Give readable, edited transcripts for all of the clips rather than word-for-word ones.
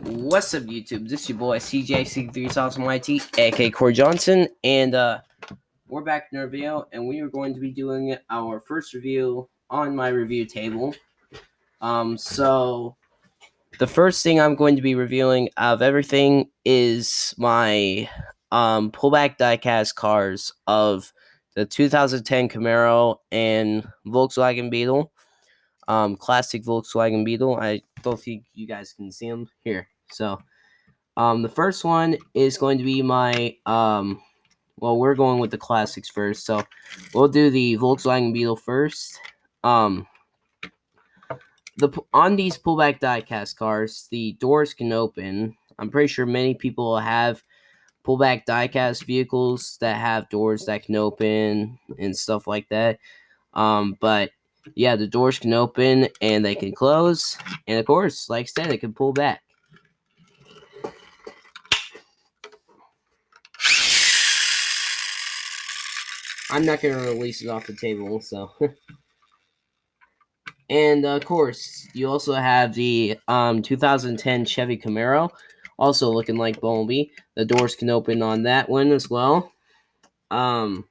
What's up, YouTube? This is your boy CJ63-matic, aka Corey Johnson, and we're back in our video, and we are going to be doing our first review on my review table. So the first thing I'm going to be reviewing out of everything is my pullback diecast cars of the 2010 Camaro and Volkswagen Beetle. Classic Volkswagen Beetle. I don't think you guys can see them here. So, the first one is going to be my, well, we're going with the classics first. So, we'll do the Volkswagen Beetle first. On these pullback diecast cars, the doors can open. I'm pretty sure many people have pullback diecast vehicles that have doors that can open and stuff like that. But yeah, the doors can open and they can close, and of course, like I said, it can pull back. I'm not going to release it off the table, so. And of course, you also have the 2010 Chevy Camaro, also looking like Bumblebee. The doors can open on that one as well. And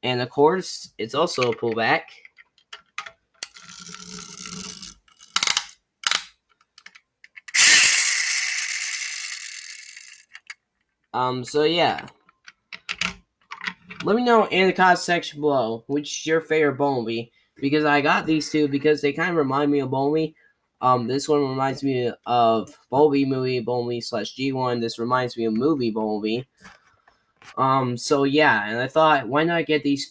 of course, it's also a pullback. So yeah. Let me know in the comment section below which is your favorite Bumblebee, because I got these two because they kind of remind me of Bumblebee. This one reminds me of Bumblebee movie, Bumblebee/G1. This reminds me of movie Bumblebee. So yeah, and I thought, why not get these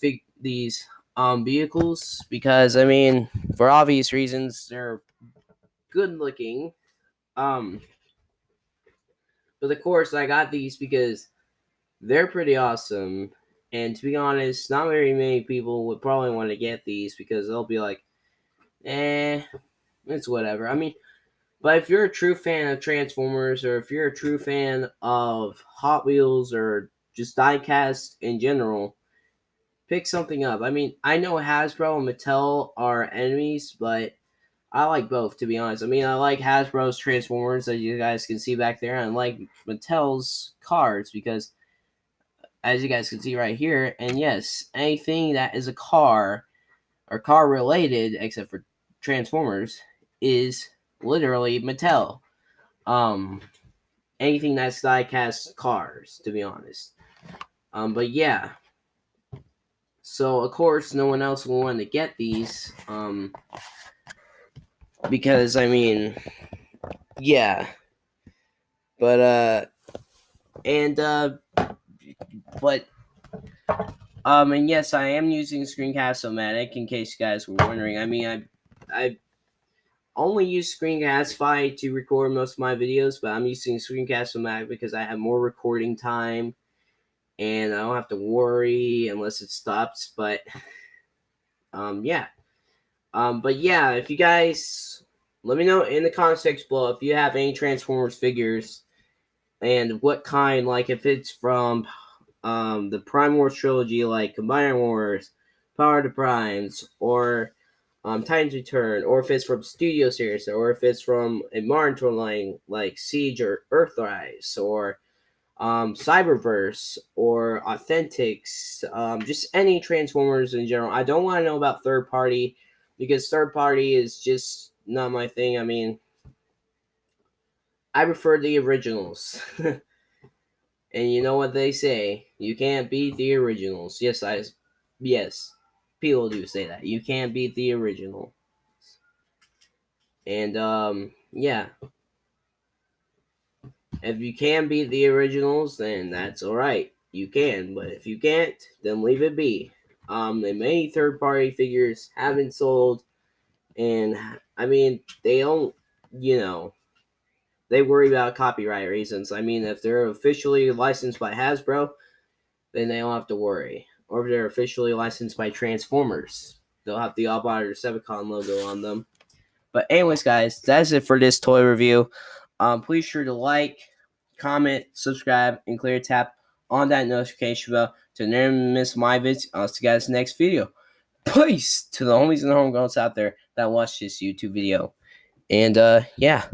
vehicles? Because I mean, for obvious reasons, they're good looking. But of course, I got these because they're pretty awesome. And to be honest, not very many people would probably want to get these because they'll be like, it's whatever. I mean, but if you're a true fan of Transformers, or if you're a true fan of Hot Wheels, or just diecast in general, pick something up. I mean, I know Hasbro and Mattel are enemies, but I like both, to be honest. I mean, I like Hasbro's Transformers, as you guys can see back there, and I like Mattel's cars because, as you guys can see right here, and yes, anything that is a car or car related, except for Transformers, is literally Mattel. Anything that's diecast cars, to be honest. But yeah. So of course, no one else will want to get these. Because I mean, yeah. But and yes, I am using screencast-o-matic, in case you guys were wondering. I mean, I only use Screencast-fi to record most of my videos, but I'm using Screencast-o-matic because I have more recording time, and I don't have to worry unless it stops. But yeah. But yeah, if you guys, let me know in the comment section below if you have any Transformers figures, and what kind, like if it's from the Prime Wars trilogy, like Combiner Wars, Power to Primes, or Titans Return, or if it's from Studio Series, or if it's from a Martin line like Siege or Earthrise, or Cyberverse, or Authentics, just any Transformers in general. I don't want to know about third party, because third party is just not my thing. I mean, I prefer the originals. And you know what they say, you can't beat the originals. Yes, people do say that. You can't beat the original. And yeah. If you can beat the originals, then that's alright. You can, but if you can't, then leave it be. And many third-party figures have been sold, and I mean, they don't, they worry about copyright reasons. I mean, if they're officially licensed by Hasbro, then they don't have to worry. Or if they're officially licensed by Transformers, they'll have the Autobot or Decepticon logo on them. But anyways, guys, that's it for this toy review. Please sure to like, comment, subscribe, and clear tap on that notification bell to never miss my vids. I'll see you guys next video. Peace to the homies and the homegirls out there that watch this YouTube video. And yeah.